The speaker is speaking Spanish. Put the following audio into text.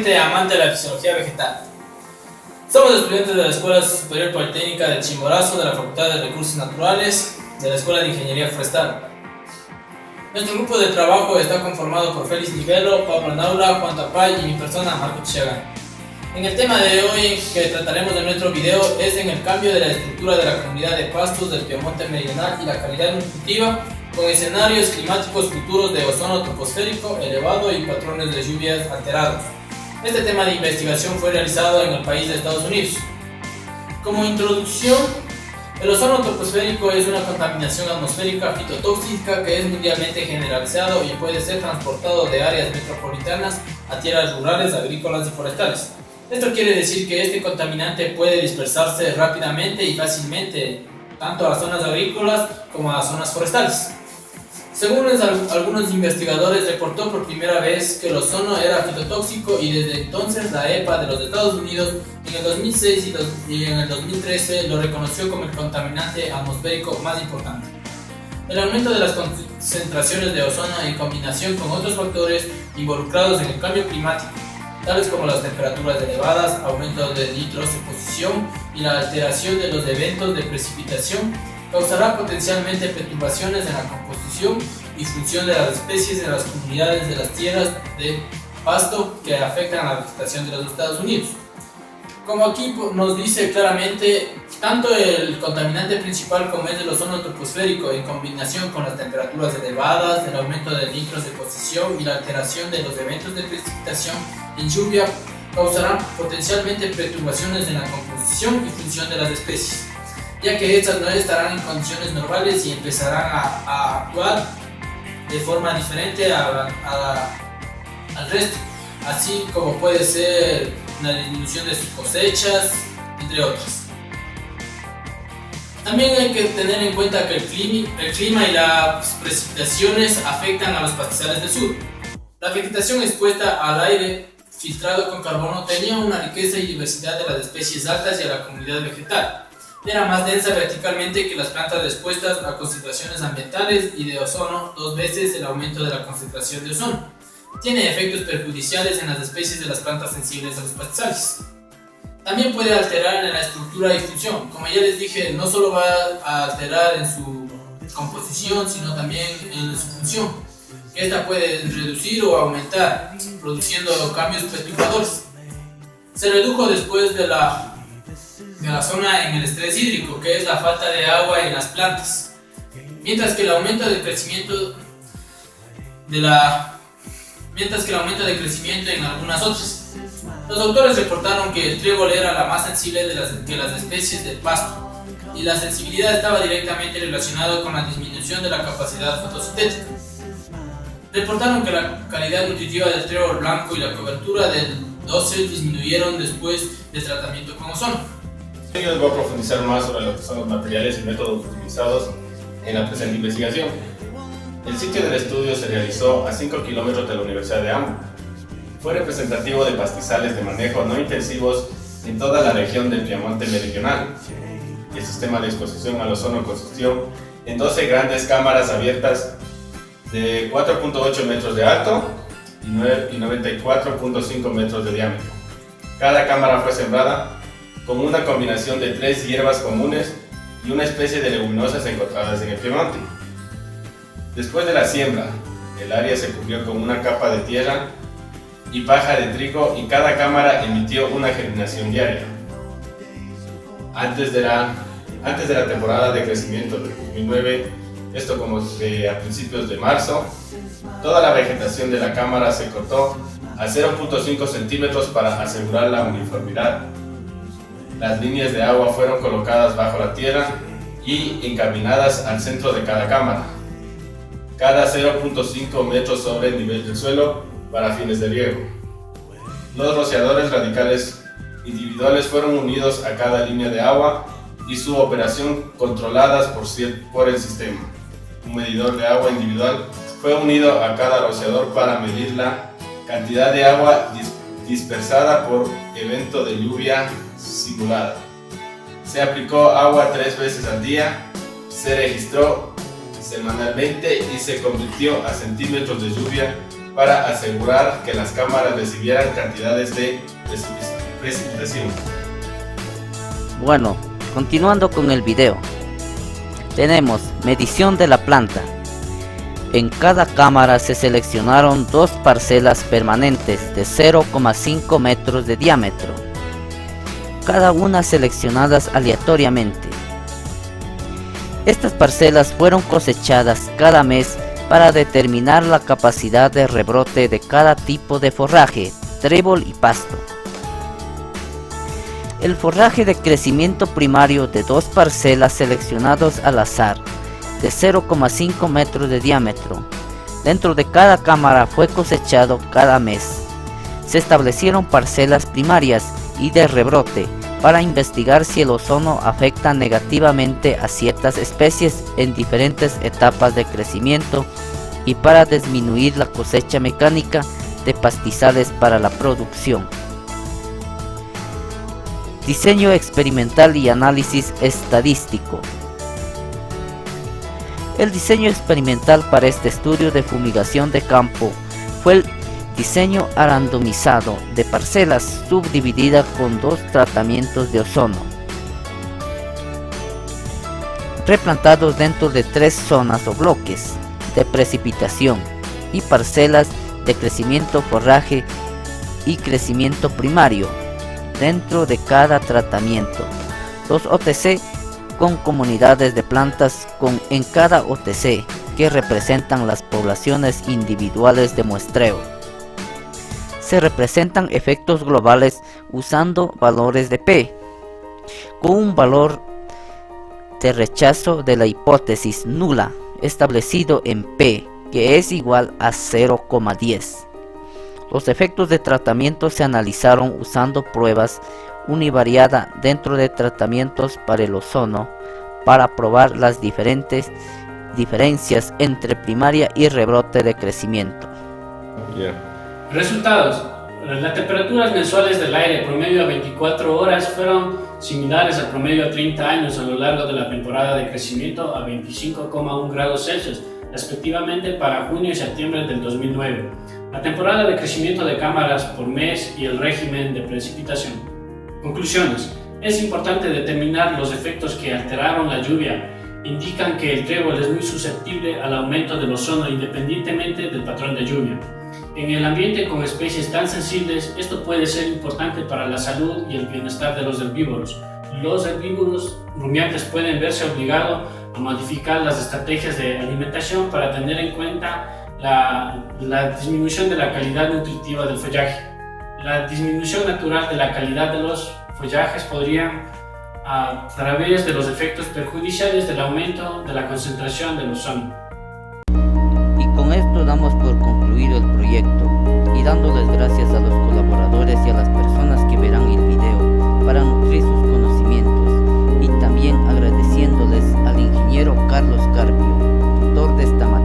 gente amante de la fisiología vegetal. Somos estudiantes de la Escuela Superior Politécnica de Chimborazo, de la Facultad de Recursos Naturales, de la Escuela de Ingeniería Forestal. Nuestro grupo de trabajo está conformado por Félix Nivelo, Pablo Naula, Juan Tapay y mi persona, Marco Chiagán. En el tema de hoy que trataremos en nuestro video es en el cambio de la estructura de la comunidad de pastos del Piemonte Meridional y la calidad nutritiva, con escenarios climáticos futuros de ozono troposférico elevado y patrones de lluvias alterados. Este tema de investigación fue realizado en el país de Estados Unidos. Como introducción, el ozono troposférico es una contaminación atmosférica fitotóxica que es mundialmente generalizado y puede ser transportado de áreas metropolitanas a tierras rurales, agrícolas y forestales. Esto quiere decir que este contaminante puede dispersarse rápidamente y fácilmente tanto a zonas agrícolas como a zonas forestales. Según algunos investigadores, reportó por primera vez que el ozono era fitotóxico y desde entonces la EPA de los Estados Unidos en el 2006 y en el 2013 lo reconoció como el contaminante atmosférico más importante. El aumento de las concentraciones de ozono en combinación con otros factores involucrados en el cambio climático, tales como las temperaturas elevadas, aumento de nitroseposición y la alteración de los eventos de precipitación, causará potencialmente perturbaciones en la composición y función de las especies en las comunidades de las tierras de pasto que afectan a la vegetación de los Estados Unidos. Como aquí nos dice claramente, tanto el contaminante principal como es el ozono troposférico en combinación con las temperaturas elevadas, el aumento de nitroseposición y la alteración de los eventos de precipitación en lluvia causarán potencialmente perturbaciones en la composición y función de las especies, ya que estas no estarán en condiciones normales y empezarán a actuar de forma diferente al resto, así como puede ser la disminución de sus cosechas, entre otras. También hay que tener en cuenta que el clima y las precipitaciones afectan a los pastizales del sur. La vegetación expuesta al aire filtrado con carbono tenía una riqueza y diversidad de las especies altas y a la comunidad vegetal. Era más densa verticalmente que las plantas expuestas a concentraciones ambientales y de ozono, 2 veces el aumento de la concentración de ozono. Tiene efectos perjudiciales en las especies de las plantas sensibles a los pastizales. También puede alterar en la estructura y función. Como ya les dije, no solo va a alterar en su composición, sino también en su función. Esta puede reducir o aumentar, produciendo cambios perturbadores. Se redujo después de la zona en el estrés hídrico, que es la falta de agua en las plantas, mientras que el aumento de crecimiento en algunas otras. Los autores reportaron que el trébol era la más sensible que las especies del pasto, y la sensibilidad estaba directamente relacionada con la disminución de la capacidad fotosintética. Reportaron que la calidad nutritiva del trébol blanco y la cobertura del dosel disminuyeron después del tratamiento con ozono. Yo les voy a profundizar más sobre lo que son los materiales y métodos utilizados en la presente investigación. El sitio del estudio se realizó a 5 kilómetros de la Universidad de Ambo. Fue representativo de pastizales de manejo no intensivos en toda la región del Piemonte Meridional. El sistema de exposición al ozono consistió en 12 grandes cámaras abiertas de 4.8 metros de alto y 94.5 metros de diámetro. Cada cámara fue sembrada con una combinación de 3 hierbas comunes y una especie de leguminosas encontradas en el Piemonte. Después de la siembra, el área se cubrió con una capa de tierra y paja de trigo y cada cámara emitió una germinación diaria. Antes de la temporada de crecimiento del 2009, esto como a principios de marzo, toda la vegetación de la cámara se cortó a 0.5 centímetros para asegurar la uniformidad. Las líneas de agua fueron colocadas bajo la tierra y encaminadas al centro de cada cámara, cada 0.5 metros sobre el nivel del suelo para fines de riego. Los rociadores radicales individuales fueron unidos a cada línea de agua y su operación controladas por el sistema. Un medidor de agua individual fue unido a cada rociador para medir la cantidad de agua dispersada por evento de lluvia simulada. Se aplicó agua 3 veces al día, se registró semanalmente y se convirtió a centímetros de lluvia para asegurar que las cámaras recibieran cantidades de precipitación. Bueno, continuando con el video, tenemos medición de la planta. En cada cámara se seleccionaron dos parcelas permanentes de 0,5 metros de diámetro, cada una seleccionadas aleatoriamente. Estas parcelas fueron cosechadas cada mes para determinar la capacidad de rebrote de cada tipo de forraje, trébol y pasto. El forraje de crecimiento primario de dos parcelas seleccionados al azar, de 0,5 metros de diámetro, dentro de cada cámara fue cosechado cada mes. Se establecieron parcelas primarias y de rebrote para investigar si el ozono afecta negativamente a ciertas especies en diferentes etapas de crecimiento y para disminuir la cosecha mecánica de pastizales para la producción. Diseño experimental y análisis estadístico. El diseño experimental para este estudio de fumigación de campo fue el diseño randomizado de parcelas subdivididas con dos tratamientos de ozono, replantados dentro de tres zonas o bloques de precipitación y parcelas de crecimiento forraje y crecimiento primario dentro de cada tratamiento. Dos OTC con comunidades de plantas en cada OTC que representan las poblaciones individuales de muestreo. Se representan efectos globales usando valores de P, con un valor de rechazo de la hipótesis nula establecido en P, que es igual a 0,10. Los efectos de tratamiento se analizaron usando pruebas univariada dentro de tratamientos para el ozono para probar las diferencias entre primaria y rebrote de crecimiento. Resultados. Las temperaturas mensuales del aire promedio a 24 horas fueron similares al promedio a 30 años a lo largo de la temporada de crecimiento a 25,1 grados Celsius, respectivamente para junio y septiembre del 2009. La temporada de crecimiento de cámaras por mes y el régimen de precipitación. Conclusiones. Es importante determinar los efectos que alteraron la lluvia. Indican que el trébol es muy susceptible al aumento del ozono independientemente del patrón de lluvia. En el ambiente con especies tan sensibles, esto puede ser importante para la salud y el bienestar de los herbívoros. Los herbívoros rumiantes pueden verse obligados a modificar las estrategias de alimentación para tener en cuenta la disminución de la calidad nutritiva del follaje. La disminución natural de la calidad de los follajes podría, a través de los efectos perjudiciales del aumento de la concentración del ozono. Y con esto damos por concluido el proyecto y dándoles gracias a los colaboradores y a las personas que verán el video para nutrir sus conocimientos, y también agradeciéndoles al ingeniero Carlos Carpio, tutor de esta materia.